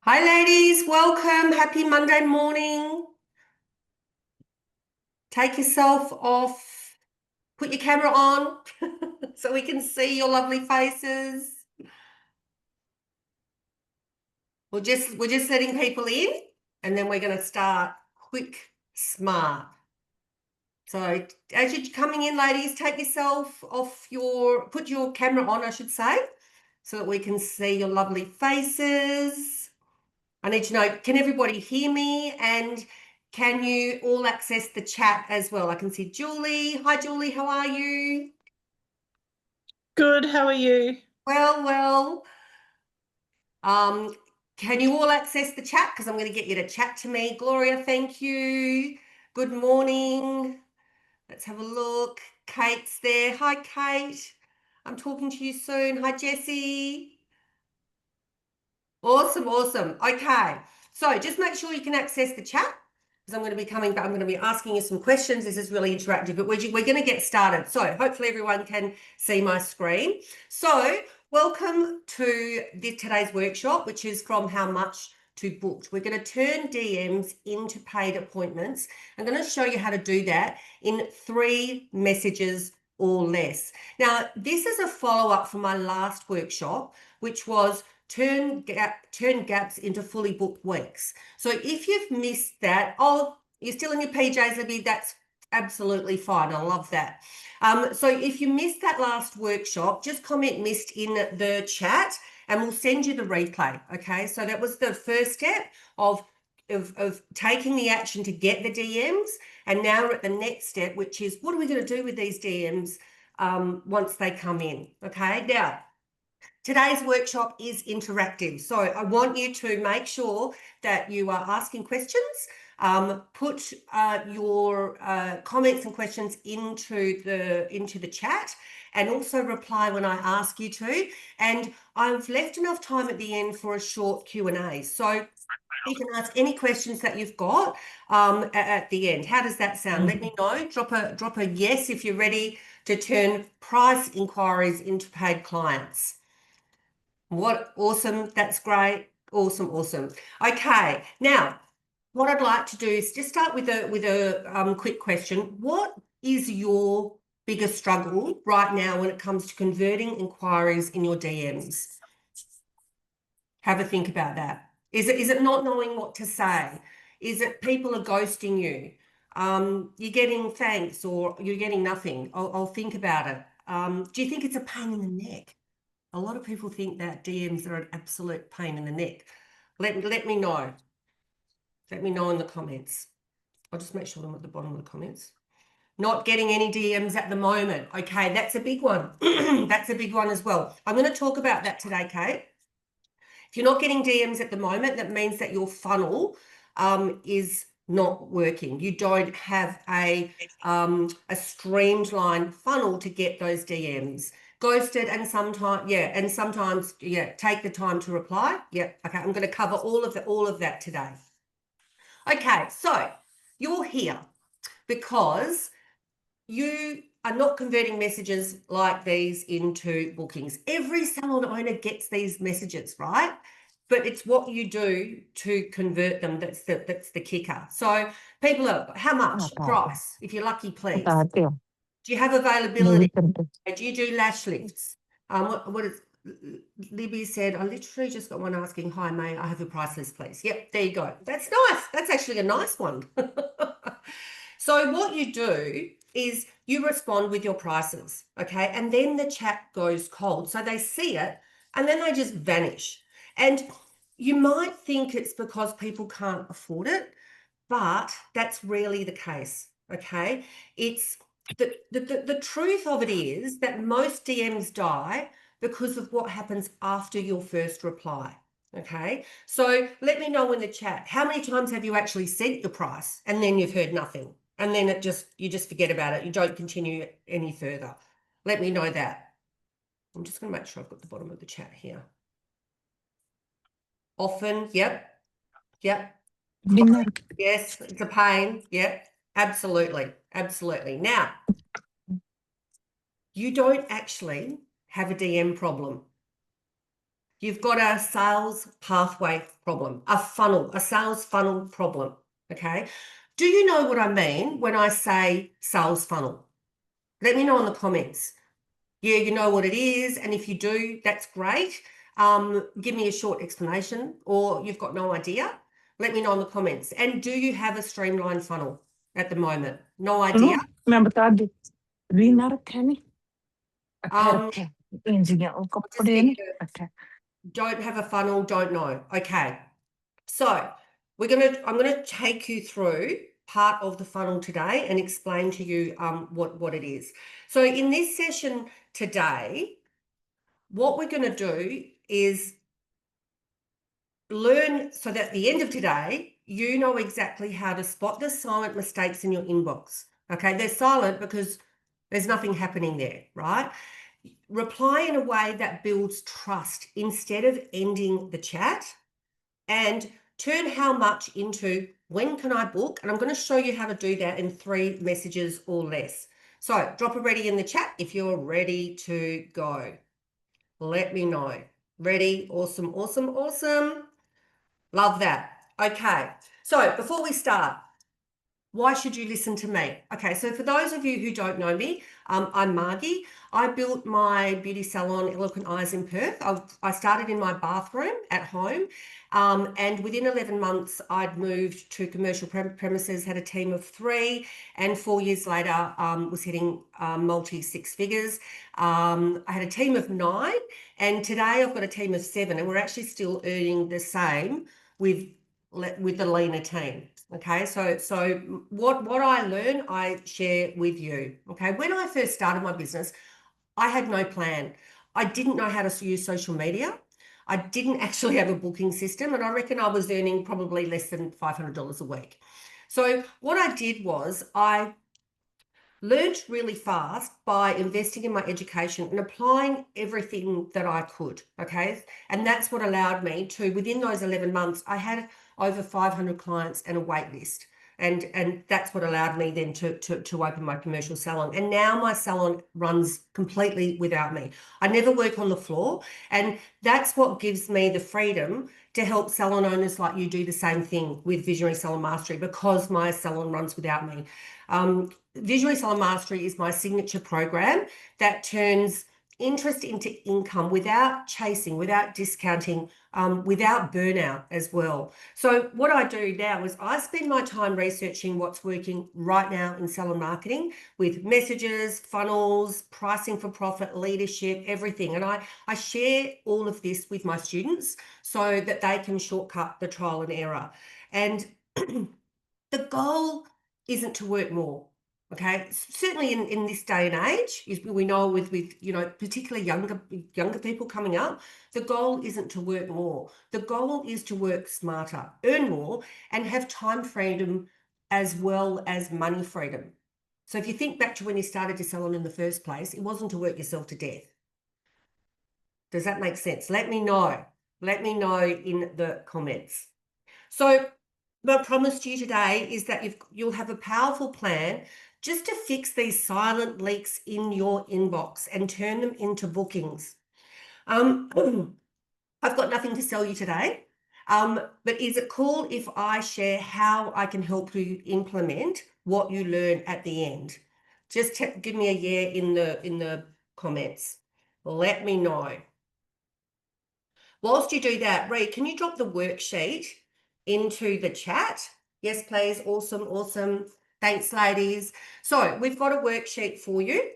Hi, ladies. Welcome. Happy Monday morning. Take yourself off. Put your camera on so we can see your lovely faces. We're just letting people in, and then we're going to start quick, smart. So as you're coming in, ladies, take yourself off put your camera on, I should say, so that we can see your lovely faces. I need to know, can everybody hear me? And can you all access the chat as well? I can see Julie. Hi, Julie. How are you? Good. How are you? Well. Can you all access the chat? Because I'm going to get you to chat to me. Gloria, thank you. Good morning. Let's have a look. Kate's there. Hi, Kate. I'm talking to you soon. Hi, Jessie. Awesome. Okay, so just make sure you can access the chat because I'm going to be coming back. I'm going to be asking you some questions. This is really interactive, but we're going to get started. So hopefully everyone can see my screen. So welcome to today's workshop, which is from how much to booked. We're going to turn DMs into paid appointments. I'm going to show you how to do that in 3 messages or less. Now, this is a follow-up from my last workshop, which was turn gaps into fully booked weeks. So if you've missed that, you're still in your PJs, Libby, that's absolutely fine. I love that. So if you missed that last workshop, just comment missed in the chat and we'll send you the replay. Okay, so that was the first step of taking the action to get the DMs, and now we're at the next step, which is what are we going to do with these DMs once they come in? Okay, now today's workshop is interactive, so I want you to make sure that you are asking questions. Put your comments and questions into the chat, and also reply when I ask you to. And I've left enough time at the end for a short Q&A, so you can ask any questions that you've got at the end. How does that sound? Let me know. Drop a yes if you're ready to turn price inquiries into paid clients. What awesome. That's great. Awesome. Okay, now what I'd like to do is just start with a quick question. What is your biggest struggle right now when it comes to converting inquiries in your DMs? Have a think about that. Is it not knowing what to say? Is it people are ghosting you? You're getting thanks or you're getting nothing? I'll think about it. Do you think it's a pain in the neck? A lot of people think that DMs are an absolute pain in the neck. Let me know. Let me know in the comments. I'll just make sure I'm at the bottom of the comments. Not getting any DMs at the moment. Okay, that's a big one. That's a big one as well. I'm going to talk about that today, Kate. If you're not getting DMs at the moment, that means that your funnel is not working. You don't have a streamlined funnel to get those DMs. Ghosted and sometimes take the time to reply. Yep. Okay, I'm going to cover all of that today. Okay, so you're here because you are not converting messages like these into bookings. Every salon owner gets these messages, right? But it's what you do to convert them that's the kicker. So people are, how much? Price, if you're lucky, please. Do you have availability? Do you do lash lifts? What is Libby said, I literally just got one asking, hi, may I have a price list, please? Yep, there you go. That's nice. That's actually a nice one. So what you do is you respond with your prices, okay? And then the chat goes cold. So they see it and then they just vanish. And you might think it's because people can't afford it, but that's rarely the case, okay? It's the truth of it is that most DMs die because of what happens after your first reply. Okay, so let me know in the chat, how many times have you actually sent your price and then you've heard nothing? And then you just forget about it. You don't continue any further. Let me know that. I'm just going to make sure I've got the bottom of the chat here. Often, yep. Yes, it's a pain. Yep, absolutely. Now, you don't actually have a DM problem. You've got a sales pathway problem, a sales funnel problem, okay? Do you know what I mean when I say sales funnel? Let me know in the comments. Yeah, you know what it is, and if you do, that's great. Give me a short explanation, or you've got no idea. Let me know in the comments. And do you have a streamlined funnel at the moment? No idea? Remember tadi Rinarkani. Um, Okay. Engineer just get you to Okay. don't have a funnel, don't know. Okay. So I'm gonna take you through part of the funnel today and explain to you what it is. So in this session today, what we're going to do is learn so that at the end of today, you know exactly how to spot the silent mistakes in your inbox. Okay, they're silent because there's nothing happening there, right? Reply in a way that builds trust instead of ending the chat, and turn how much into when can I book? And I'm going to show you how to do that in 3 messages or less. So drop a ready in the chat if you're ready to go. Let me know. Ready? Awesome, awesome, awesome. Love that. Okay. So before we start, why should you listen to me? Okay, so for those of you who don't know me, I'm Margie. I built my beauty salon, Eloquent Eyes in Perth. I started in my bathroom at home, and within 11 months, I'd moved to commercial premises, had a team of 3, and 4 years later, was hitting multi 6 figures. I had a team of 9, and today I've got a team of 7, and we're actually still earning the same with the leaner team. Okay, so what I learn, I share with you. Okay, when I first started my business, I had no plan. I didn't know how to use social media. I didn't actually have a booking system, and I reckon I was earning probably less than $500 a week. So what I did was I learned really fast by investing in my education and applying everything that I could, okay? And that's what allowed me to, within those 11 months, I had over 500 clients and a wait list. And that's what allowed me then to open my commercial salon. And now my salon runs completely without me. I never work on the floor. And that's what gives me the freedom to help salon owners like you do the same thing with Visionary Salon Mastery, because my salon runs without me. Visionary Salon Mastery is my signature program that turns interest into income without chasing, without discounting, without burnout as well. So what I do now is I spend my time researching what's working right now in salon marketing with messages, funnels, pricing for profit, leadership, everything. And I share all of this with my students so that they can shortcut the trial and error. And the goal isn't to work more. Okay, certainly in this day and age, we know with particularly younger people coming up, the goal isn't to work more. The goal is to work smarter, earn more, and have time freedom as well as money freedom. So if you think back to when you started your salon in the first place, it wasn't to work yourself to death. Does that make sense? Let me know. Let me know in the comments. So my promise to you today is that you'll have a powerful plan just to fix these silent leaks in your inbox and turn them into bookings. I've got nothing to sell you today, but is it cool if I share how I can help you implement what you learn at the end? Just give me a yeah in the comments. Let me know. Whilst you do that, Ree, can you drop the worksheet into the chat? Yes, please. Awesome, awesome. Thanks, ladies. So we've got a worksheet for you.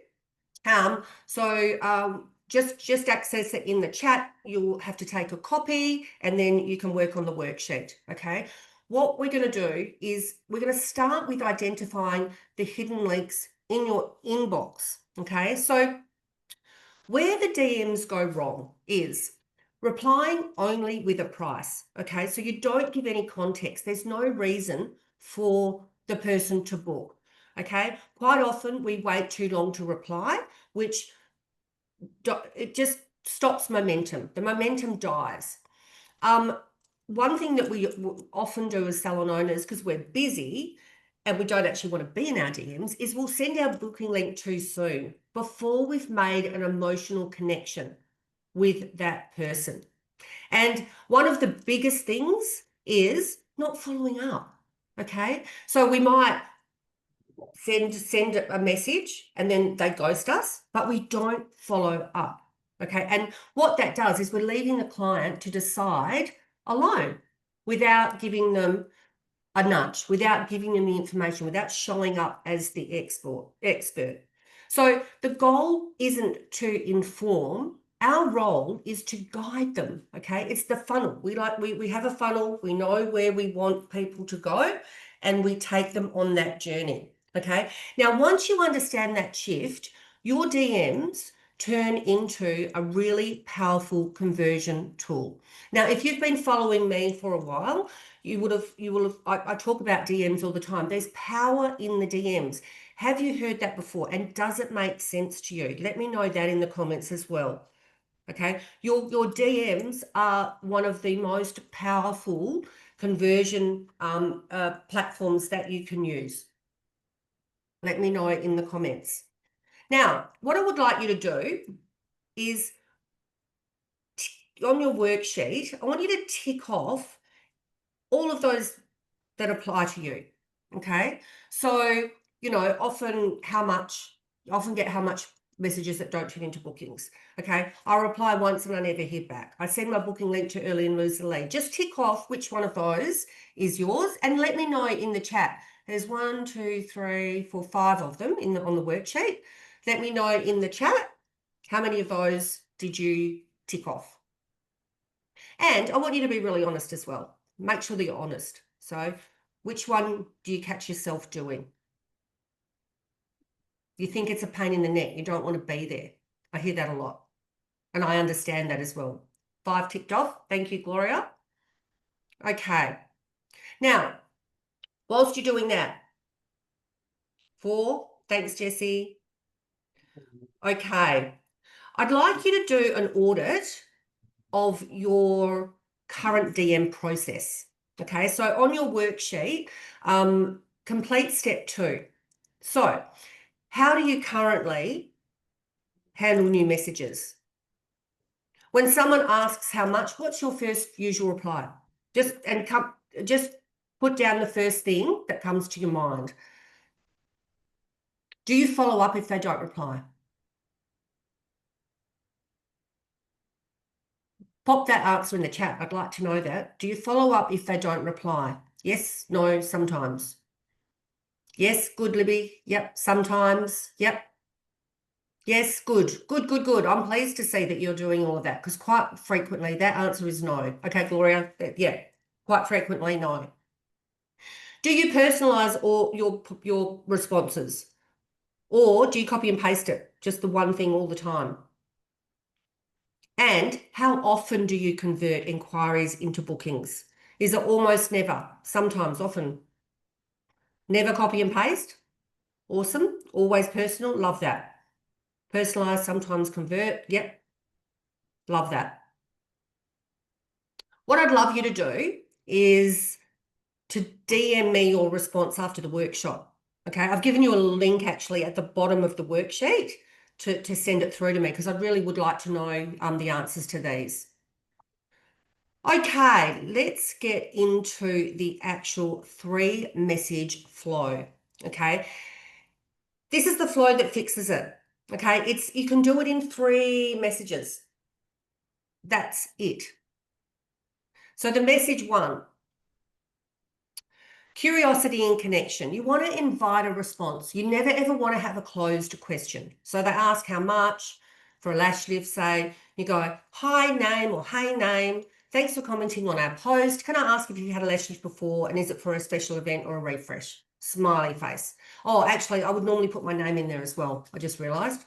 Just access it in the chat. You'll have to take a copy and then you can work on the worksheet, okay? What we're going to do is we're going to start with identifying the hidden links in your inbox, okay? So where the DMs go wrong is replying only with a price, okay? So you don't give any context. There's no reason for the person to book, okay? Quite often we wait too long to reply, which it just stops momentum. The momentum dies. One thing that we often do as salon owners, because we're busy and we don't actually want to be in our DMs, is we'll send our booking link too soon before we've made an emotional connection with that person. And one of the biggest things is not following up. Okay. So we might send a message and then they ghost us, but we don't follow up. Okay. And what that does is we're leaving the client to decide alone without giving them a nudge, without giving them the information, without showing up as the expert. So the goal isn't to inform. Our role is to guide them. Okay. It's the funnel. We have a funnel. We know where we want people to go and we take them on that journey. Okay. Now, once you understand that shift, your DMs turn into a really powerful conversion tool. Now, if you've been following me for a while, you will have, I talk about DMs all the time. There's power in the DMs. Have you heard that before? And does it make sense to you? Let me know that in the comments as well. Okay. Your DMs are one of the most powerful conversion platforms that you can use. Let me know in the comments. Now, what I would like you to do is on your worksheet, I want you to tick off all of those that apply to you. Okay. So, often get how much messages that don't turn into bookings. Okay. I'll reply once and I never hear back. I send my booking link to early and lose the lead. Just tick off which one of those is yours and let me know in the chat. There's 1, 2, 3, 4, 5 of them on the worksheet. Let me know in the chat how many of those did you tick off. And I want you to be really honest as well. Make sure that you're honest. So which one do you catch yourself doing? You think it's a pain in the neck. You don't want to be there. I hear that a lot. And I understand that as well. 5 ticked off. Thank you, Gloria. Okay. Now, whilst you're doing that, 4, thanks, Jessie. Okay. I'd like you to do an audit of your current DM process. Okay, so on your worksheet, complete step 2. So, how do you currently handle new messages? When someone asks how much, what's your first usual reply? Just put down the first thing that comes to your mind. Do you follow up if they don't reply? Pop that answer in the chat. I'd like to know that. Do you follow up if they don't reply? Yes, no, sometimes. Yes, good, Libby. Yep, sometimes. Yep. Yes, good. I'm pleased to see that you're doing all of that because quite frequently that answer is no. Okay, Gloria. Yeah, quite frequently no. Do you personalize all your responses? Or do you copy and paste it? Just the one thing all the time? And how often do you convert inquiries into bookings? Is it almost never? Sometimes, often. Never copy and paste? Awesome. Always personal. Love that. Personalize, sometimes convert. Yep. Love that. What I'd love you to do is to DM me your response after the workshop. Okay. I've given you a link actually at the bottom of the worksheet to send it through to me because I really would like to know the answers to these. Okay, let's get into the actual 3-message flow. Okay. This is the flow that fixes it. Okay. You can do it in 3 messages. That's it. So the message 1, curiosity and connection. You want to invite a response. You never ever want to have a closed question. So they ask how much for a lash lift, say, you go, hi name or hey name, thanks for commenting on our post. Can I ask if you had a lash lift before and is it for a special event or a refresh? Smiley face. Oh, actually, I would normally put my name in there as well. I just realized.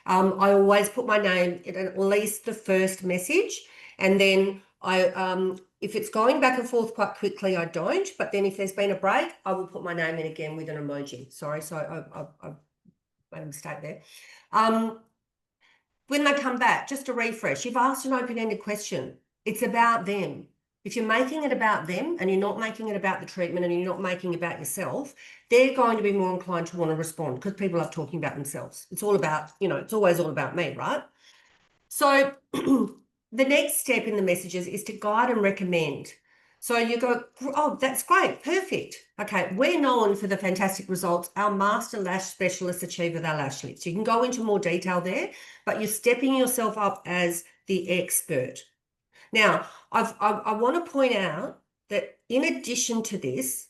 I always put my name in at least the first message, and then if it's going back and forth quite quickly, I don't. But then if there's been a break, I will put my name in again with an emoji. Sorry, so I made a mistake there. When they come back, just a refresh. You've asked an open-ended question. It's about them. If you're making it about them and you're not making it about the treatment and you're not making it about yourself, they're going to be more inclined to want to respond because people love talking about themselves. It's all about, it's always all about me, right? So the next step in the messages is to guide and recommend. So you go, oh, that's great, perfect. Okay, we're known for the fantastic results our master lash specialists achieve with our lash lifts. You can go into more detail there, but you're stepping yourself up as the expert. Now, I want to point out that in addition to this,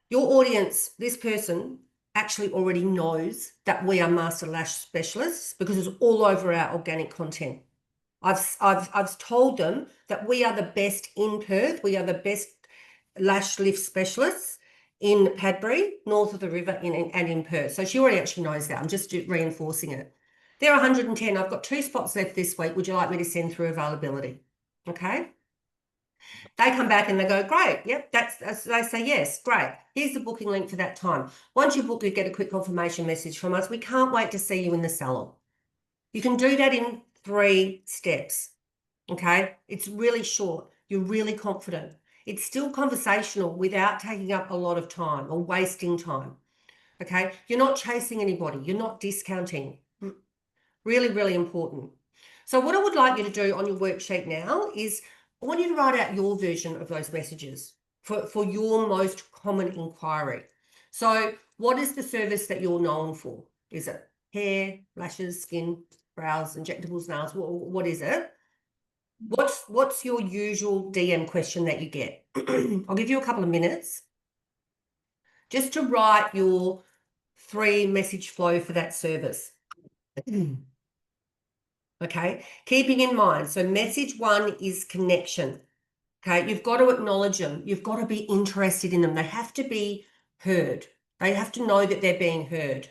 your audience, this person actually already knows that we are master lash specialists because it's all over our organic content. I've told them that we are the best in Perth. We are the best lash lift specialists in Padbury, north of the river, and in Perth. So she already actually knows that. I'm just reinforcing it. There are 110. I've got 2 spots left this week. Would you like me to send through availability? Okay. They come back and they go, great. Yep, they say, yes, great. Here's the booking link for that time. Once you book, you get a quick confirmation message from us. We can't wait to see you in the salon. You can do that in 3 steps. Okay. It's really short. You're really confident. It's still conversational without taking up a lot of time or wasting time. Okay. You're not chasing anybody. You're not discounting. Really, really important. So what I would like you to do on your worksheet now is I want you to write out your version of those messages for your most common inquiry. So what is the service that you're known for? Is it hair, lashes, skin, brows, injectables, nails? What is it? What's your usual DM question that you get? I'll give you a couple of minutes just to write your 3 message flow for that service. Okay, keeping in mind, so message 1 is connection. Okay, you've got to acknowledge them. You've got to be interested in them. They have to be heard. They have to know that they're being heard.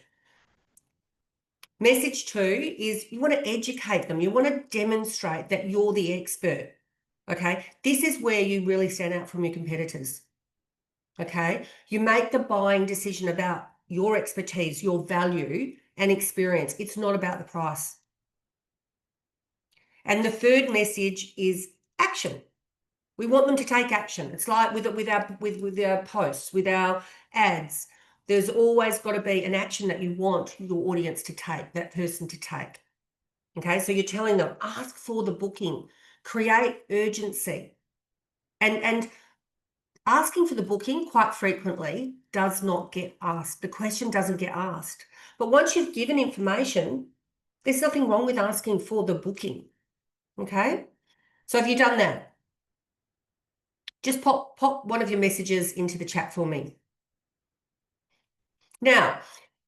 Message 2 is you want to educate them. You want to demonstrate that you're the expert. Okay, this is where you really stand out from your competitors. Okay, you make the buying decision about your expertise, your value and experience. It's not about the price. And the 3rd message is action. We want them to take action. It's like with our posts, with our ads. There's always got to be an action that you want your audience to take, that person to take. Okay, so you're telling them, ask for the booking, create urgency. And asking for the booking quite frequently does not get asked. The question doesn't get asked. But once you've given information, there's nothing wrong with asking for the booking. Okay, so have you done that? Just pop one of your messages into the chat for me. Now,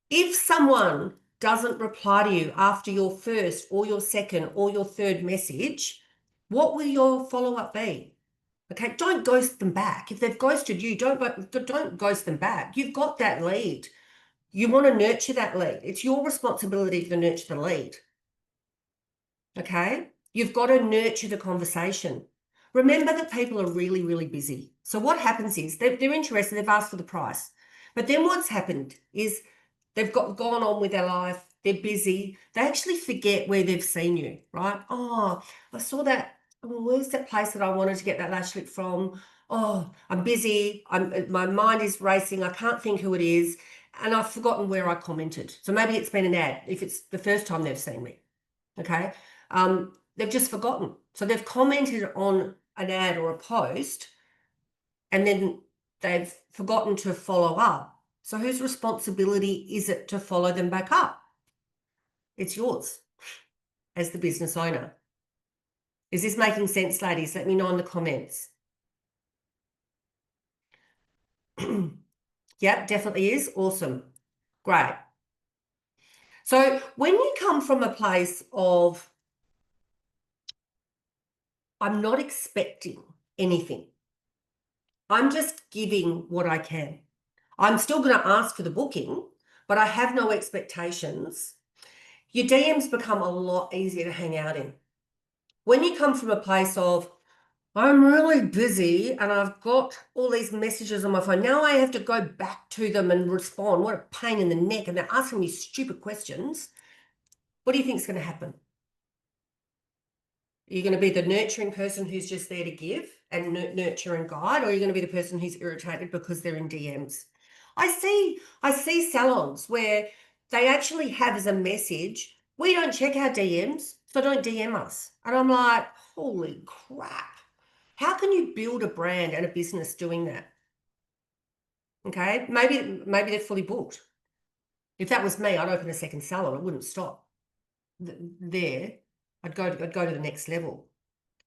if someone doesn't reply to you after your first or your second or your 3rd message, what will your follow-up be? Okay, don't ghost them back. If they've ghosted you, don't ghost them back. You've got that lead. You want to nurture that lead. It's your responsibility to nurture the lead. Okay, you've got to nurture the conversation. Remember that people are really, really busy. So what happens is they're interested, they've asked for the price. But then what's happened is they've gone on with their life, they're busy, they actually forget where they've seen you, right? Oh, I saw that, oh, where's that place that I wanted to get that lash lift from? Oh, I'm busy, my mind is racing, I can't think who it is, and I've forgotten where I commented. So maybe it's been an ad, if it's the first time they've seen me, okay? They've just forgotten. So they've commented on an ad or a post and then they've forgotten to follow up. So whose responsibility is it to follow them back up? It's yours as the business owner. Is this making sense, ladies? Let me know in the comments. Yep, definitely is. Awesome. Great. So when you come from a place of, I'm not expecting anything, I'm just giving what I can. I'm still going to ask for the booking, but I have no expectations. Your DMs become a lot easier to hang out in. When you come from a place of, I'm really busy and I've got all these messages on my phone. Now I have to go back to them and respond. What a pain in the neck. And they're asking me stupid questions. What do you think is going to happen? Are you going to be the nurturing person who's just there to give and nurture and guide, or are you going to be the person who's irritated because they're in DMs? I see salons where they actually have as a message, we don't check our DMs. So don't DM us. And I'm like, holy crap. How can you build a brand and a business doing that? Okay, maybe they're fully booked. If that was me, I'd open a second salon. I wouldn't stop there. I'd go to the next level.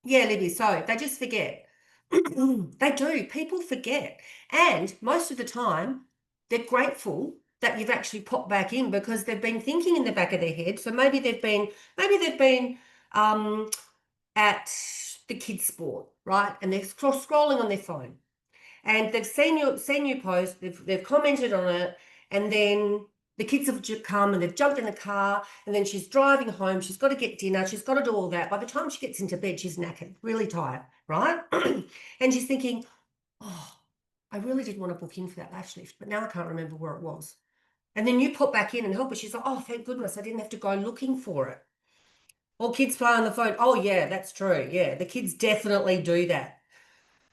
Yeah, Libby. So they just forget. They do. People forget, and most of the time, they're grateful that you've actually popped back in because they've been thinking in the back of their head. So maybe they've been at the kids' sport, right? And they're scrolling on their phone, and they've seen your post, they've commented on it, and then the kids have come and they've jumped in the car, and then she's driving home, she's got to get dinner, she's got to do all that. By the time she gets into bed, she's knackered, really tired, right? And she's thinking, oh, I really did want to book in for that lash lift, but now I can't remember where it was. And then you pop back in and help her. She's like, oh, thank goodness, I didn't have to go looking for it. Or kids play on the phone. Oh, yeah, that's true. Yeah, the kids definitely do that.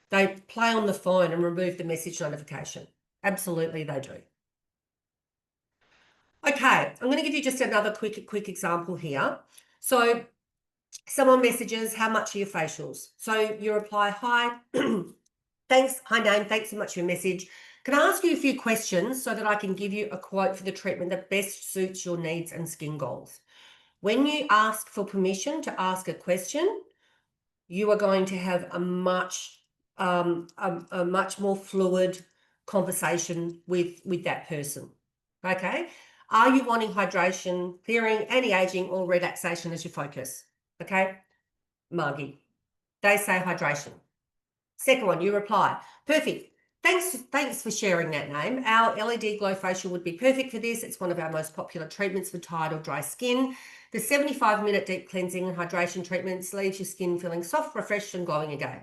They play on the phone and remove the message notification. Absolutely, they do. Okay, I'm going to give you just another quick example here. So someone messages, how much are your facials? So you reply, hi, thanks, hi name, thanks so much for your message. Can I ask you a few questions so that I can give you a quote for the treatment that best suits your needs and skin goals? When you ask for permission to ask a question, you are going to have a much more fluid conversation with that person. Okay. Are you wanting hydration, clearing, anti-aging, or relaxation as your focus? Okay. Margie. They say hydration. Second one, you reply. Perfect. Thanks for sharing that name. Our LED Glow Facial would be perfect for this. It's one of our most popular treatments for tired or dry skin. The 75-minute deep cleansing and hydration treatments leaves your skin feeling soft, refreshed, and glowing again.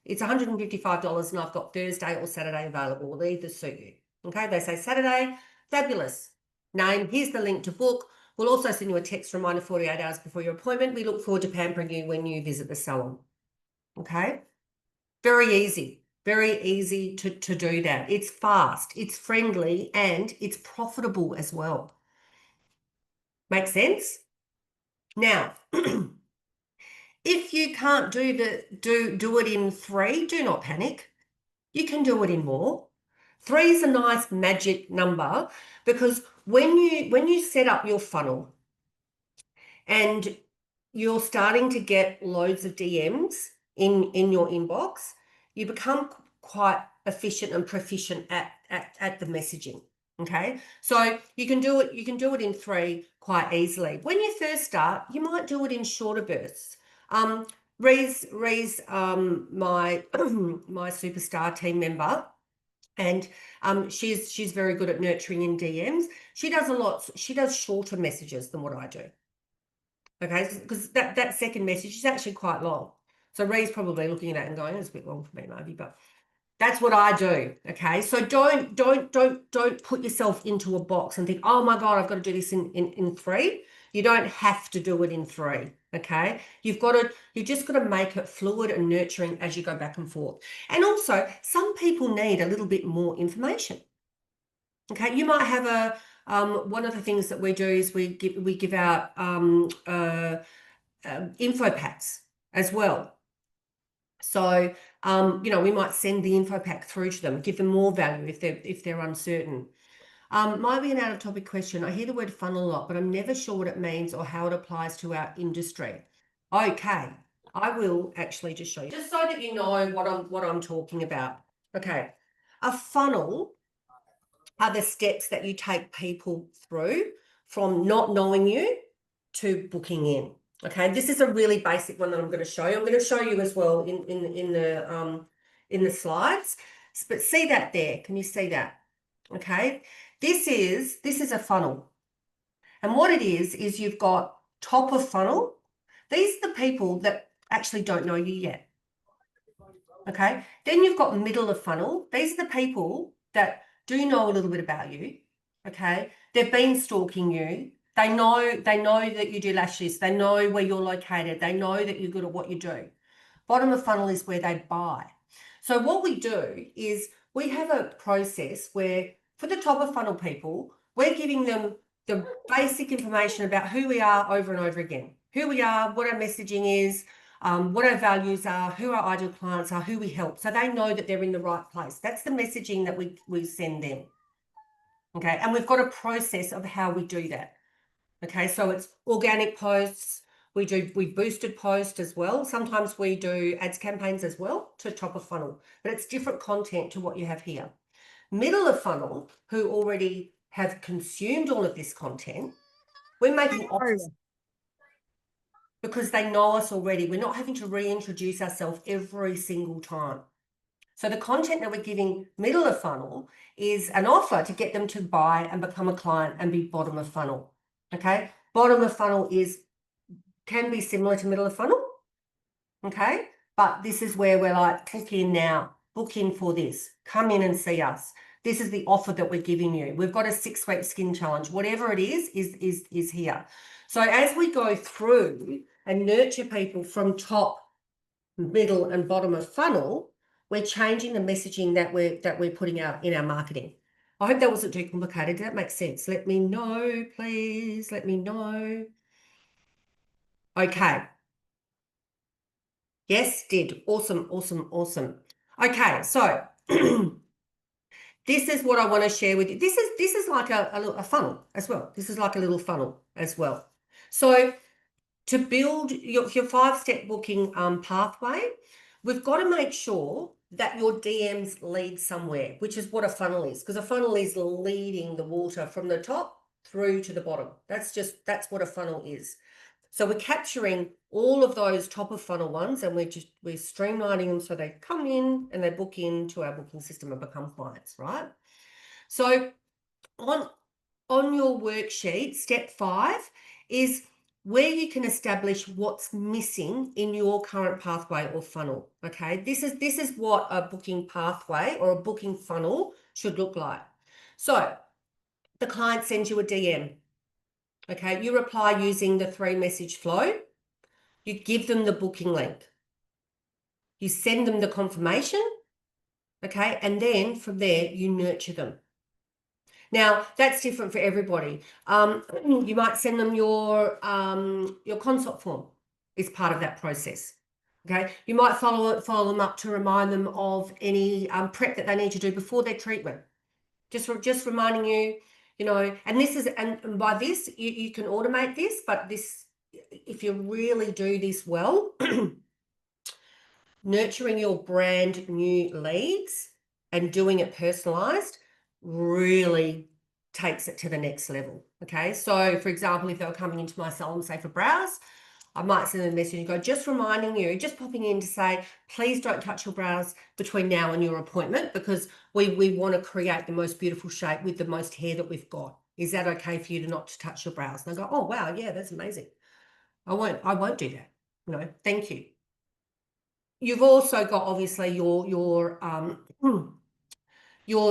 It's $155, and I've got Thursday or Saturday available. Will either suit you. Okay, they say Saturday. Fabulous. Name, here's the link to book. We'll also send you a text reminder 48 hours before your appointment. We look forward to pampering you when you visit the salon. Okay? Very easy to do that. It's fast, it's friendly, and it's profitable as well. Make sense? Now, if you can't do it in 3, do not panic. You can do it in more. 3 is a nice magic number because when you set up your funnel and you're starting to get loads of DMs in your inbox, you become quite efficient and proficient at the messaging. Okay, so you can do it in 3 quite easily. When you first start, you might do it in shorter bursts. Ree's my my superstar team member, and she's very good at nurturing in DMs. She does shorter messages than what I do. Okay, because that second message is actually quite long. So Ree's probably looking at that and going, it's a bit long for me, maybe, but that's what I do. Okay, so don't put yourself into a box and think, oh my God, I've got to do this in 3. You don't have to do it in 3. Okay, you've just got to make it fluid and nurturing as you go back and forth. And also, some people need a little bit more information. Okay, you might have a one of the things that we do is we give out info packs as well. So we might send the info pack through to them, give them more value if they're uncertain. Might be an out of topic question. I hear the word funnel a lot, but I'm never sure what it means or how it applies to our industry. Okay, I will actually just show you, just so that you know what I'm talking about. Okay, a funnel are the steps that you take people through from not knowing you to booking in. Okay, this is a really basic one that I'm going to show you. I'm going to show you as well in the slides. But see that there? Can you see that? Okay, this is a funnel, and what it is you've got top of funnel. These are the people that actually don't know you yet. Okay, then you've got middle of funnel. These are the people that do know a little bit about you. Okay, they've been stalking you. They know that you do lashes. They know where you're located. They know that you're good at what you do. Bottom of funnel is where they buy. So what we do is we have a process where for the top of funnel people, we're giving them the basic information about who we are over and over again. who we are, what our messaging is, what our values are, who our ideal clients are, who we help. So they know that they're in the right place. That's the messaging that we send them. Okay, and we've got a process of how we do that. Okay, so it's organic posts. We boosted posts as well. Sometimes we do ads campaigns as well to top of funnel, but it's different content to what you have here. Middle of funnel, who already have consumed all of this content, we're making offers because they know us already. We're not having to reintroduce ourselves every single time. So the content that we're giving middle of funnel is an offer to get them to buy and become a client and be bottom of funnel. Okay, bottom of funnel can be similar to middle of funnel. Okay, but this is where we're like, book in now, book in for this, come in and see us. This is the offer that we're giving you. We've got a 6-week skin challenge. Whatever it is here. So as we go through and nurture people from top, middle, and bottom of funnel, we're changing the messaging that we're putting out in our marketing. I hope that wasn't too complicated. Did that make sense? Let me know, please. Let me know. Okay. Yes, did. Awesome, awesome, awesome. Okay, so this is what I want to share with you. This is like a funnel as well. This is like a little funnel as well. So to build your 5-step booking pathway, we've got to make sure that your DMs lead somewhere, which is what a funnel is, because a funnel is leading the water from the top through to the bottom. That's what a funnel is. So we're capturing all of those top of funnel ones, and we're streamlining them so they come in and they book into our booking system and become clients, right? So on your worksheet, step 5 is where you can establish what's missing in your current pathway or funnel. Okay, this is what a booking pathway or a booking funnel should look like. So the client sends you a DM. Okay, you reply using the 3-message flow. You give them the booking link. You send them the confirmation. Okay, and then from there you nurture them. Now that's different for everybody. You might send them your consult form is part of that process. Okay, you might follow them up to remind them of any prep that they need to do before their treatment. Just reminding you, and by this you can automate this, but this, if you really do this well, nurturing your brand new leads and doing it personalized really takes it to the next level. Okay, so for example, if they were coming into my salon, say for brows, I might send them a message and go, just reminding you, just popping in to say, please don't touch your brows between now and your appointment, because we want to create the most beautiful shape with the most hair that we've got. Is that okay for you to not to touch your brows? And I go, oh wow, yeah, that's amazing. I won't do that. Thank you. You've also got obviously your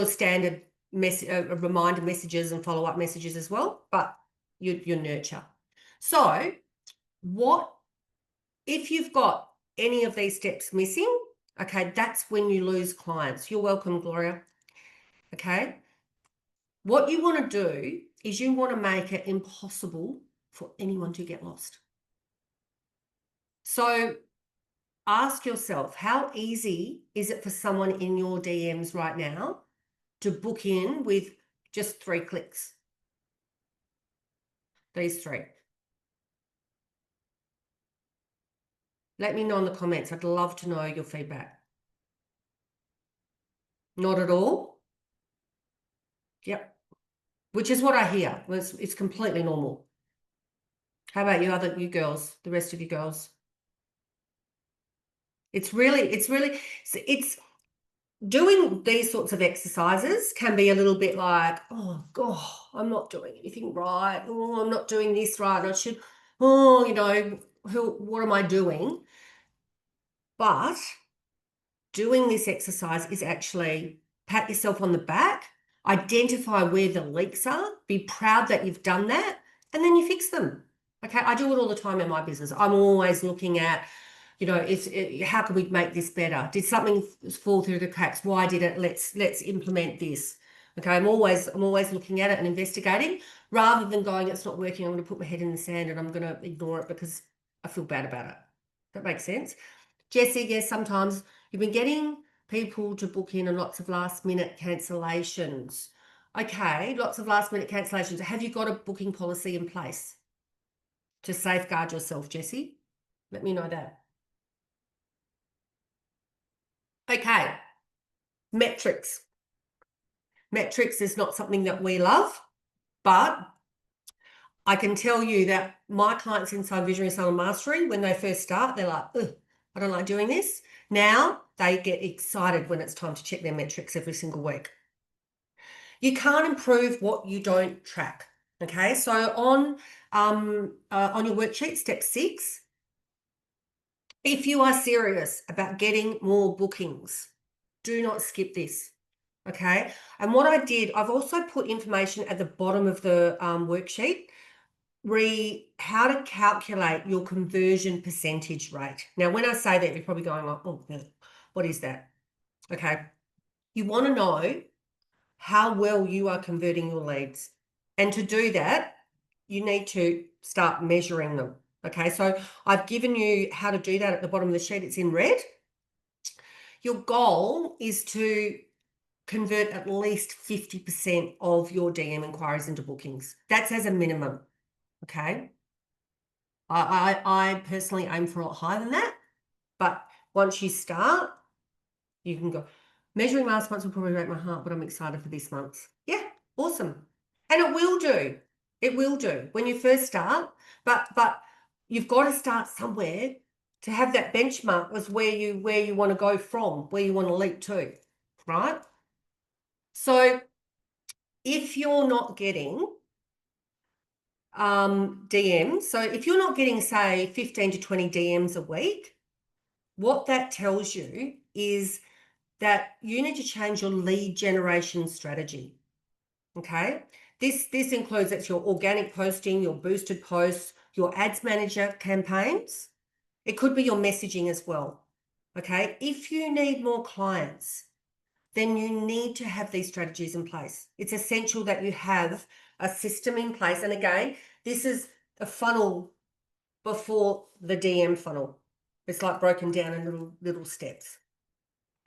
standard reminder messages and follow-up messages as well, but your nurture. So what if you've got any of these steps missing? Okay, that's when you lose clients. You're welcome, Gloria. Okay, what you want to do is you want to make it impossible for anyone to get lost. So ask yourself, how easy is it for someone in your DMs right now to book in with just 3 clicks? These 3. Let me know in the comments. I'd love to know your feedback. Not at all? Yep. Which is what I hear. It's completely normal. How about you girls, the rest of you girls? It's doing these sorts of exercises can be a little bit like, oh God, I'm not doing anything right. Oh, I'm not doing this right. I should, what am I doing? But doing this exercise is actually pat yourself on the back, identify where the leaks are, be proud that you've done that, and then you fix them. Okay, I do it all the time in my business. I'm always looking at, how can we make this better? Did something fall through the cracks? Why did it? Let's implement this. Okay, I'm always looking at it and investigating, rather than going, it's not working, I'm going to put my head in the sand and I'm going to ignore it because I feel bad about it. That makes sense. Jessie, yes, sometimes you've been getting people to book in and lots of last minute cancellations. Okay, lots of last minute cancellations. Have you got a booking policy in place to safeguard yourself, Jessie? Let me know that. Okay, metrics. Metrics is not something that we love, but I can tell you that my clients inside Visionary Salon Mastery, when they first start, they're like, ugh, I don't like doing this. Now they get excited when it's time to check their metrics every single week. You can't improve what you don't track. Okay, so on your worksheet, step 6, if you are serious about getting more bookings, do not skip this. Okay, and what I did, I've also put information at the bottom of the worksheet, how to calculate your conversion percentage rate. Now, when I say that, you're probably going like, oh, what is that? Okay, you want to know how well you are converting your leads. And to do that, you need to start measuring them. Okay, so I've given you how to do that at the bottom of the sheet. It's in red. Your goal is to convert at least 50% of your DM inquiries into bookings. That's as a minimum. Okay. I personally aim for a lot higher than that, but once you start, you can go. Measuring last month will probably break my heart, but I'm excited for this month. Yeah, awesome. And it will do. It will do when you first start, but you've got to start somewhere to have that benchmark as where you want to go from, where you want to leap to, right? So if you're not getting DMs, so if you're not getting, say, 15 to 20 DMs a week, what that tells you is that you need to change your lead generation strategy. Okay, this includes that's your organic posting, your boosted posts, your ads manager campaigns. It could be your messaging as well. Okay, if you need more clients, then you need to have these strategies in place. It's essential that you have a system in place. And again, this is a funnel before the DM funnel. It's like broken down in little steps.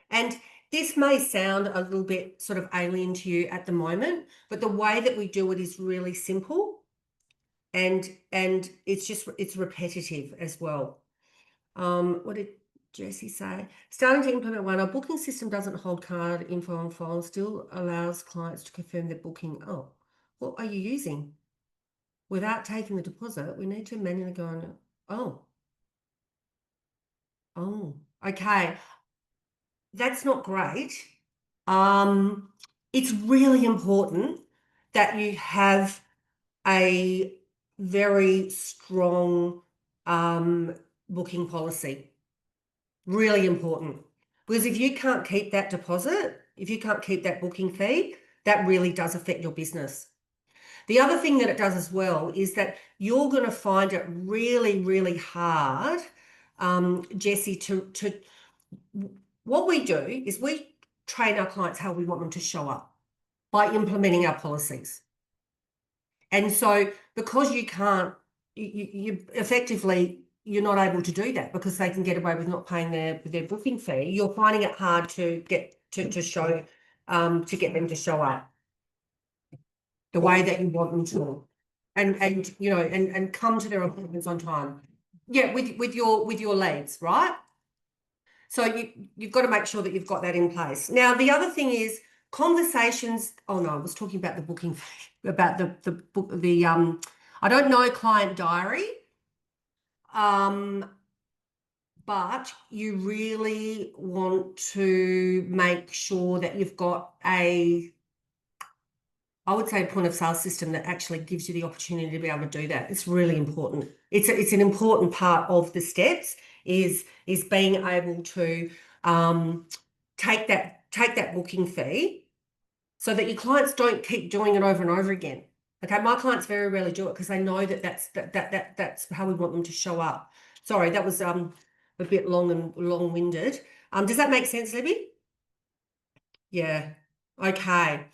And this may sound a little bit sort of alien to you at the moment, but the way that we do it is really simple, and it's repetitive as well. What did Jessie say? Starting to implement one. Our booking system doesn't hold card info on file, still allows clients to confirm their booking. Oh, what are you using? Without taking the deposit, we need to manually go on. Oh, okay. That's not great. It's really important that you have a very strong booking policy. Really important. Because if you can't keep that deposit, if you can't keep that booking fee, that really does affect your business. The other thing that it does as well is that you're going to find it really, really hard, Jessie, what we do is we train our clients how we want them to show up by implementing our policies. And so because you can't, you effectively, you're not able to do that because they can get away with not paying their booking fee. You're finding it hard to get to show, to get them to show up the way that you want them to, and you know, and come to their appointments on time. Yeah, with your leads, right? So you've got to make sure that you've got that in place. Now, the other thing is conversations. Oh no, I was talking about the booking fee, about the book, I don't know client diary, but you really want to make sure that you've got I would say a point of sale system that actually gives you the opportunity to be able to do that. It's really important. It's an important part of the steps is being able to take that booking fee so that your clients don't keep doing it over and over again. Okay, my clients very rarely do it because they know that that's how we want them to show up. Sorry, that was a bit long-winded. Does that make sense, Libby? Yeah. Okay.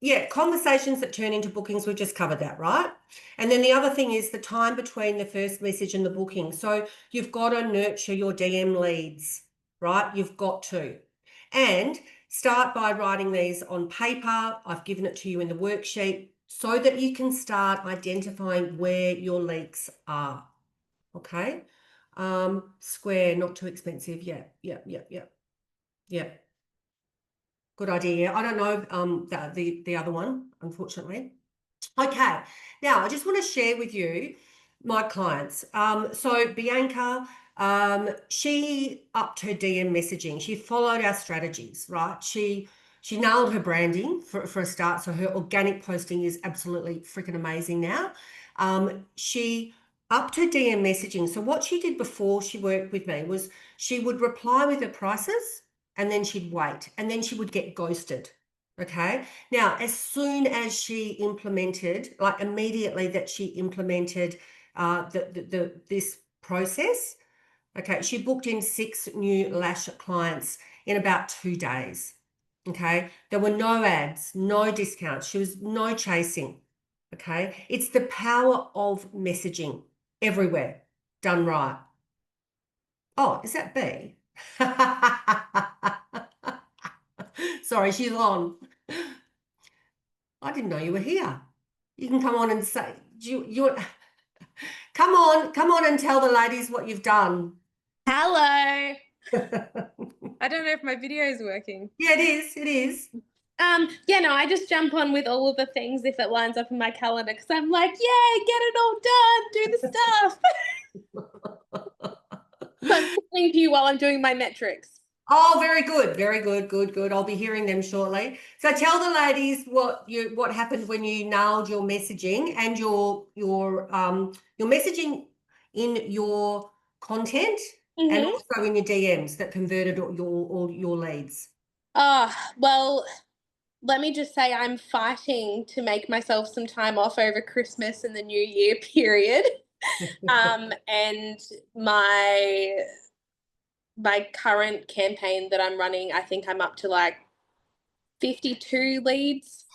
Yeah, conversations that turn into bookings, we've just covered that, right? And then the other thing is the time between the first message and the booking. So you've got to nurture your DM leads, right? You've got to. And start by writing these on paper. I've given it to you in the worksheet so that you can start identifying where your leaks are. Okay. Square, not too expensive. Yeah. Good idea. I don't know the other one, unfortunately. Okay, now I just want to share with you my clients. So Bianca, she upped her DM messaging. She followed our strategies, right? She nailed her branding for a start. So her organic posting is absolutely freaking amazing now. She upped her DM messaging. So what she did before she worked with me was she would reply with her prices and then she'd wait and then she would get ghosted. Okay. Now, as soon as she implemented, like immediately that she implemented this process, okay, she booked in 6 new lash clients in about 2 days. Okay. There were no ads, no discounts. She was no chasing. Okay. It's the power of messaging everywhere done right. Oh, is that B? Sorry, she's on. I didn't know you were here. You can come on and say, come on and tell the ladies what you've done. Hello. Yeah, I don't know if my video is working. it is. It is. Yeah, no, I just jump on with all of the things if it lines up in my calendar because I'm like, yeah, get it all done, do the stuff. So I'm listening to you while I'm doing my metrics. Oh, very good. Very good. Good. I'll be hearing them shortly. So tell the ladies what happened when you nailed your messaging and your messaging in your content and also in your DMs that converted all your leads. Well, let me just say I'm fighting to make myself some time off over Christmas and the New Year period. And my current campaign that I'm running, I think I'm up to like 52 leads.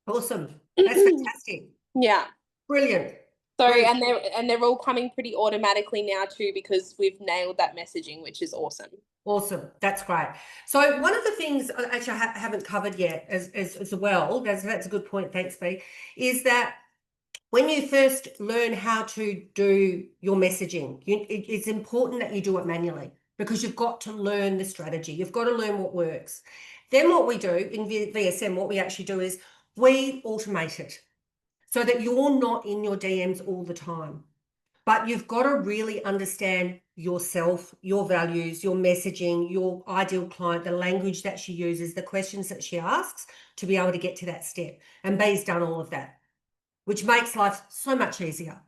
Awesome. That's fantastic. Yeah. Brilliant. So Brilliant. and they're all coming pretty automatically now too because we've nailed that messaging, which is awesome. Awesome. That's great. So one of the things actually I haven't covered yet as well, that's a good point, thanks, B, is that when you first learn how to do your messaging, it's important that you do it manually because you've got to learn the strategy. You've got to learn what works. Then what we do in VSM, what we actually do is we automate it so that you're not in your DMs all the time. But you've got to really understand yourself, your values, your messaging, your ideal client, the language that she uses, the questions that she asks to be able to get to that step. And B's done all of that, which makes life so much easier.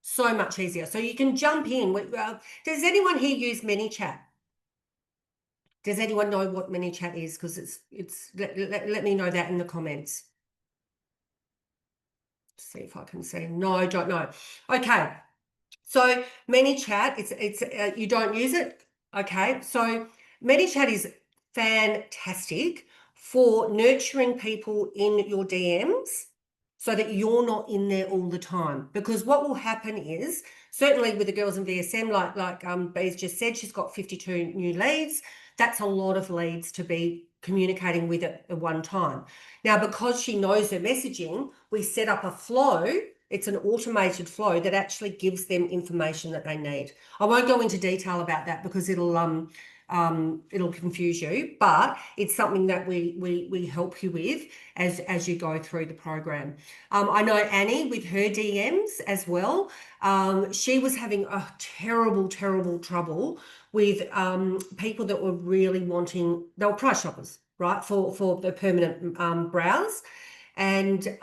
So much easier. So you can jump in. Does anyone here use ManyChat? Does anyone know what ManyChat is? Because let me know that in the comments. See if I can see. No, don't know. Okay. So ManyChat, it's you don't use it. Okay. So ManyChat is fantastic for nurturing people in your DMs so that you're not in there all the time. Because what will happen is, certainly with the girls in VSM, like Bee's just said, she's got 52 new leads. That's a lot of leads to be communicating with at one time. Now, because she knows her messaging, we set up a flow. It's an automated flow that actually gives them information that they need. I won't go into detail about that because it'll confuse you, but it's something that we help you with as you go through the program. I know Annie with her DMs as well. She was having a terrible trouble with people that were really wanting, they were price shoppers, right, for the permanent brows. And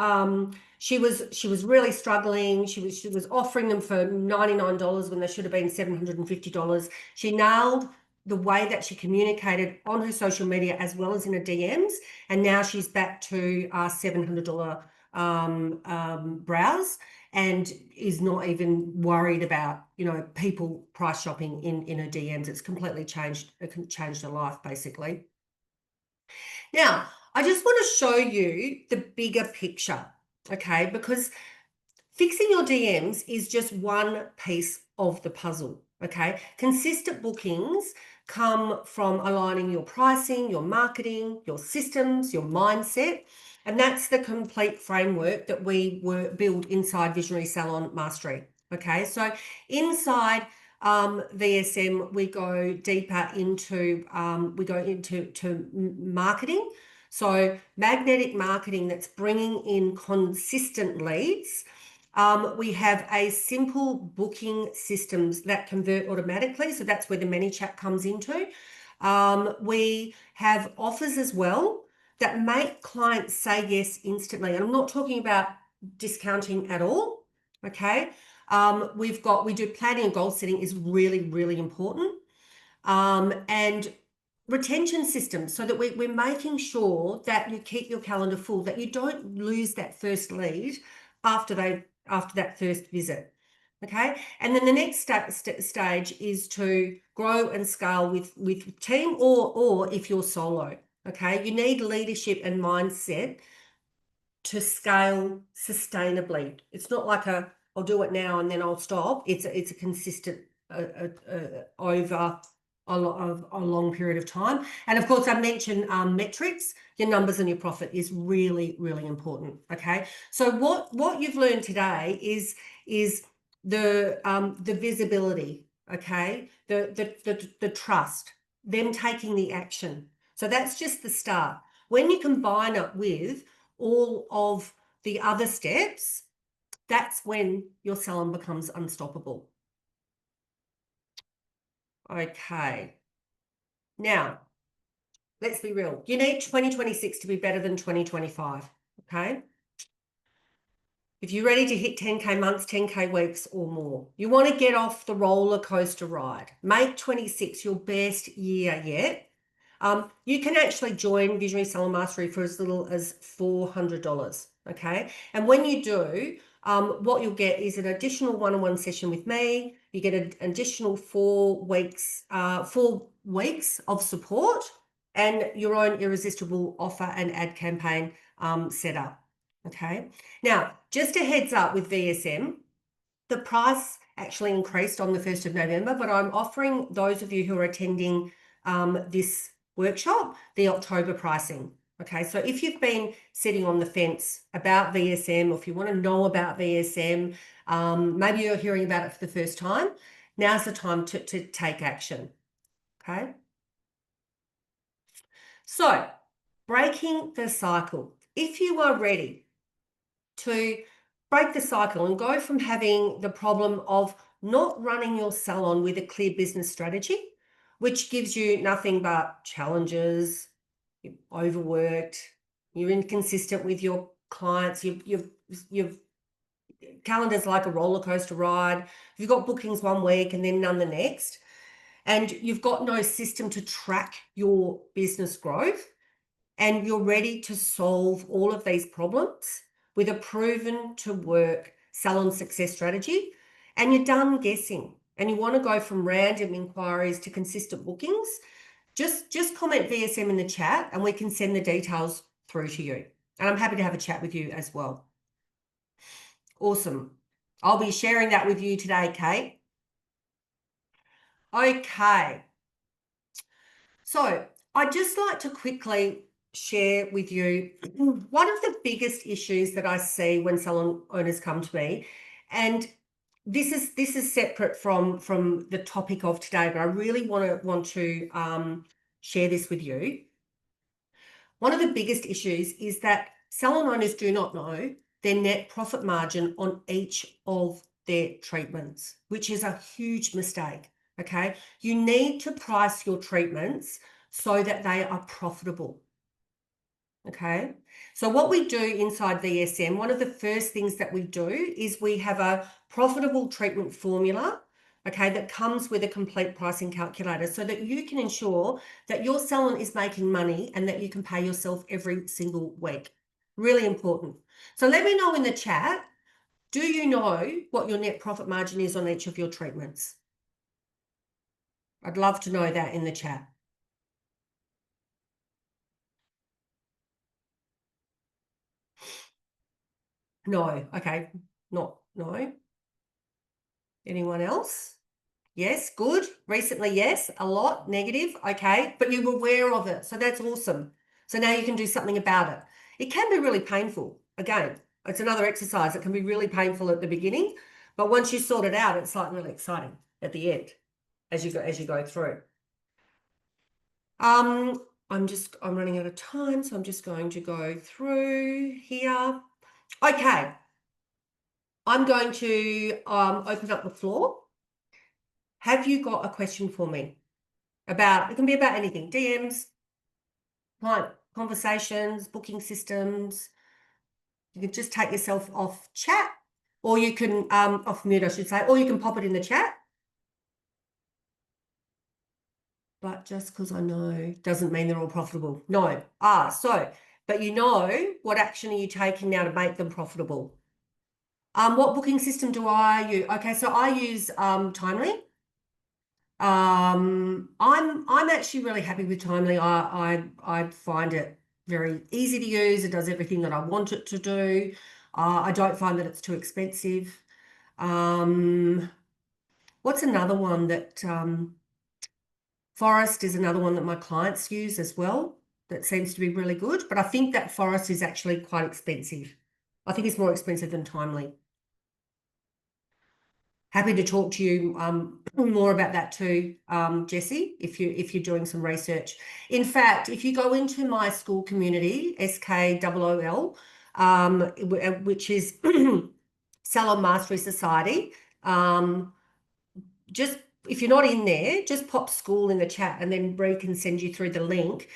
she was really struggling. She was offering them for $99 when they should have been $750. She nailed the way that she communicated on her social media as well as in her DMs, and now she's back to $700 brows and is not even worried about people price shopping in her DMs. It's completely changed her life basically. Now, I just want to show you the bigger picture, okay? Because fixing your DMs is just one piece of the puzzle, okay? Consistent bookings come from aligning your pricing, your marketing, your systems, your mindset, and that's the complete framework that we build inside Visionary Salon Mastery, okay? So inside VSM, we go deeper into marketing. So magnetic marketing that's bringing in consistent leads. We have a simple booking systems that convert automatically. So that's where the ManyChat comes into. We have offers as well that make clients say yes instantly. And I'm not talking about discounting at all. Okay. We do planning and goal setting is really, really important. And retention systems so that we're making sure that you keep your calendar full, that you don't lose that first lead after that first visit. Okay. And then the next stage is to grow and scale with team or if you're solo. Okay. You need leadership and mindset to scale sustainably. It's not like I'll do it now and then I'll stop. It's a consistent over a long period of time. And of course, I mentioned metrics. Your numbers and your profit is really, really important. Okay. So what you've learned today is the visibility. Okay. The trust, them taking the action. So that's just the start. When you combine it with all of the other steps, that's when your salon becomes unstoppable. Okay. Now, let's be real. You need 2026 to be better than 2025. Okay. If you're ready to hit 10K months, 10K weeks or more, you want to get off the roller coaster ride. Make 26 your best year yet. You can actually join Visionary Salon Mastery for as little as $400. Okay. And when you do, what you'll get is an additional one-on-one session with me. You get an additional 4 weeks of support and your own irresistible offer and ad campaign set up. Okay. Now, just a heads up with VSM, the price actually increased on the 1st of November, but I'm offering those of you who are attending this workshop the October pricing. Okay, so if you've been sitting on the fence about VSM, or if you want to know about VSM, maybe you're hearing about it for the first time, now's the time to take action. Okay. So, breaking the cycle. If you are ready to break the cycle and go from having the problem of not running your salon with a clear business strategy, which gives you nothing but challenges, you're overworked, you're inconsistent with your clients, you've calendar's like a roller coaster ride, you've got bookings one week and then none the next, and you've got no system to track your business growth, and you're ready to solve all of these problems with a proven to work salon success strategy, and you're done guessing and you want to go from random inquiries to consistent bookings, just comment VSM in the chat and we can send the details through to you. And I'm happy to have a chat with you as well. Awesome. I'll be sharing that with you today, Kate. Okay. So I'd just like to quickly share with you one of the biggest issues that I see when salon owners come to me, and this is separate from the topic of today, but I really want to share this with you. One of the biggest issues is that salon owners do not know their net profit margin on each of their treatments, which is a huge mistake. Okay, you need to price your treatments so that they are profitable. Okay, so what we do inside VSM, one of the first things that we do is we have a profitable treatment formula, okay, that comes with a complete pricing calculator so that you can ensure that your salon is making money and that you can pay yourself every single week. Really important. So let me know in the chat, do you know what your net profit margin is on each of your treatments? I'd love to know that in the chat. No, okay, not No. Anyone else? Yes, good. Recently, yes. A lot, negative. Okay, but you're aware of it. So that's awesome. So now you can do something about it. It can be really painful. Again, it's another exercise. It can be really painful at the beginning, but once you sort it out, it's like really exciting at the end as you go through. I'm running out of time, so I'm just going to go through here. Okay. I'm going to open up the floor. Have you got a question for me about, it can be about anything, DMs, client conversations, booking systems. You can just take yourself off chat, or you can, off mute, I should say, or you can pop it in the chat. But just because I know doesn't mean they're all profitable. No. But you know, what action are you taking now to make them profitable? What booking system do I use? Okay, so I use Timely. I'm actually really happy with Timely. I find it very easy to use. It does everything that I want it to do. I don't find that it's too expensive. What's another one that Forest is another one that my clients use as well. That seems to be really good. But I think that Forest is actually quite expensive. I think it's more expensive than Timely. Happy to talk to you more about that too, Jessie, if you're doing some research. In fact, if you go into my Skool community, SKOOL, which is Salon Mastery Society, just if you're not in there, just pop Skool in the chat and then Bree can send you through the link.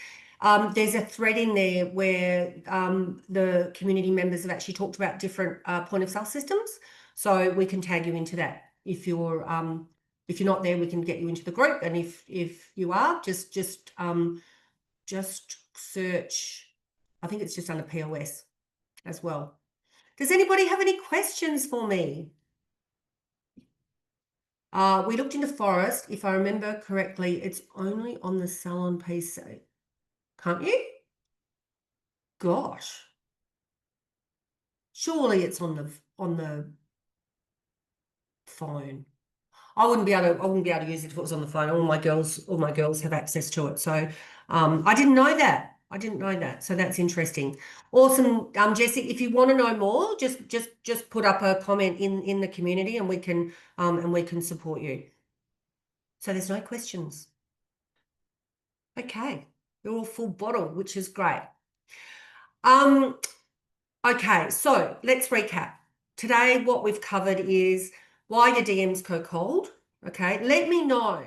There's a thread in there where the community members have actually talked about different point of sale systems. So we can tag you into that. If you're not there, we can get you into the group. And if you are, just search. I think it's just under POS as well. Does anybody have any questions for me? We looked into Forest. If I remember correctly, it's only on the Salon PC. Can't you? Gosh. Surely it's on the phone. I wouldn't be able to use it if it was on the phone. All my girls have access to it. So I didn't know that. So that's interesting. Awesome. Jessie, if you want to know more, just put up a comment in the community and we can support you. So there's no questions. Okay. You're all full bottle, which is great. Okay, so let's recap. Today, what we've covered is why your DMs go cold. Okay, let me know.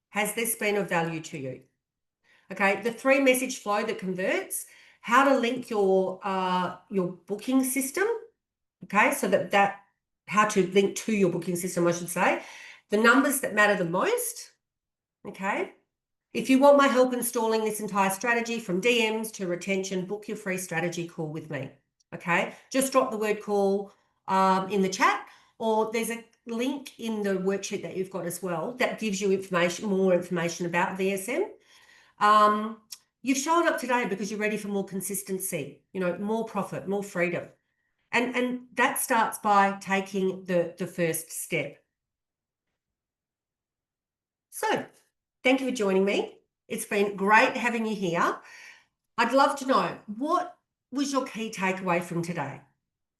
Has this been of value to you? Okay, the 3-message flow that converts, how to link your booking system. Okay, so how to link to your booking system, I should say. The numbers that matter the most. Okay. If you want my help installing this entire strategy from DMs to retention, book your free strategy call with me. Okay, just drop the word call in the chat, or there's a link in the worksheet that you've got as well that gives you more information about VSM. You've shown up today because you're ready for more consistency, more profit, more freedom. And that starts by taking the first step. So thank you for joining me. It's been great having you here. I'd love to know, what was your key takeaway from today?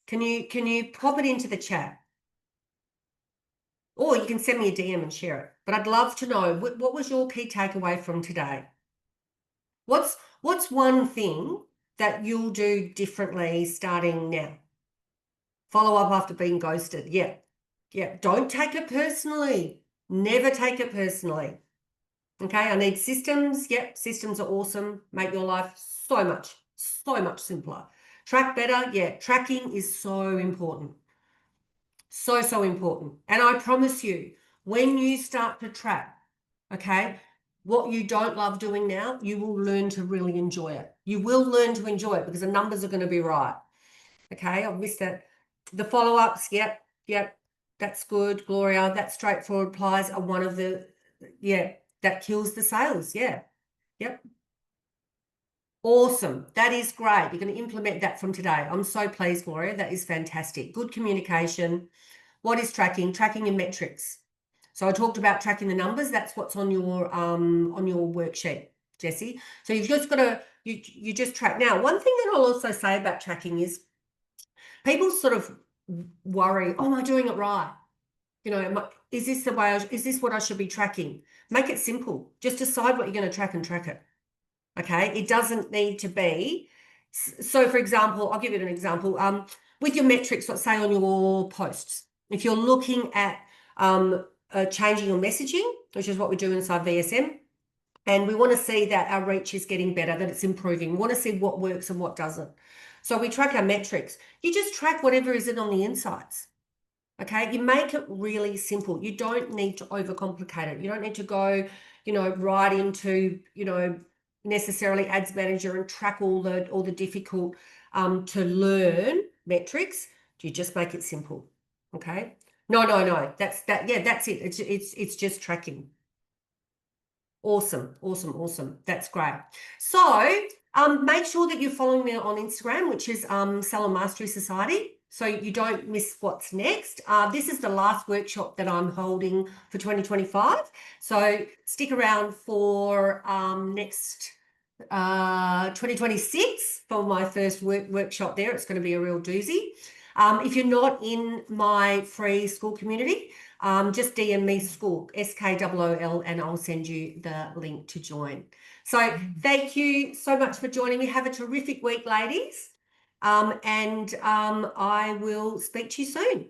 Can you pop it into the chat? Or you can send me a DM and share it. But I'd love to know, what was your key takeaway from today? What's one thing that you'll do differently starting now? Follow up after being ghosted. Yeah. Don't take it personally. Never take it personally. Okay, I need systems. Yep, systems are awesome. Make your life so much simpler. Track better. Yeah, tracking is so important. So important. And I promise you, when you start to track, okay, what you don't love doing now, you will learn to really enjoy it. You will learn to enjoy it because the numbers are going to be right. Okay, I've missed that. The follow-ups, yep, that's good, Gloria. That straightforward replies are one of the, that kills the sales. Yeah. Yep. Awesome. That is great. You're going to implement that from today. I'm so pleased, Gloria. That is fantastic. Good communication. What is tracking? Tracking and metrics. So I talked about tracking the numbers. That's what's on your worksheet, Jessie. So you've just got to you just track. Now, one thing that I'll also say about tracking is people sort of worry, oh, am I doing it right? You know, is this the way? Is this what I should be tracking? Make it simple. Just decide what you're going to track and track it. Okay, it doesn't need to be. So, for example, I'll give you an example. With your metrics, let's say on your posts, if you're looking at changing your messaging, which is what we do inside VSM, and we want to see that our reach is getting better, that it's improving. We want to see what works and what doesn't. So we track our metrics. You just track whatever is it on the insights. Okay, you make it really simple. You don't need to overcomplicate it. You don't need to go, right into, necessarily Ads Manager and track all the difficult to learn metrics. You just make it simple. Okay. No. That's it. It's just tracking. Awesome. That's great. So make sure that you're following me on Instagram, which is Salon Mastery Society, so you don't miss what's next. This is the last workshop that I'm holding for 2025. So stick around for next 2026 for my first workshop there. It's going to be a real doozy. If you're not in my free Skool community, just DM me Skool, SKOOL, and I'll send you the link to join. So thank you so much for joining me. Have a terrific week, ladies. And I will speak to you soon.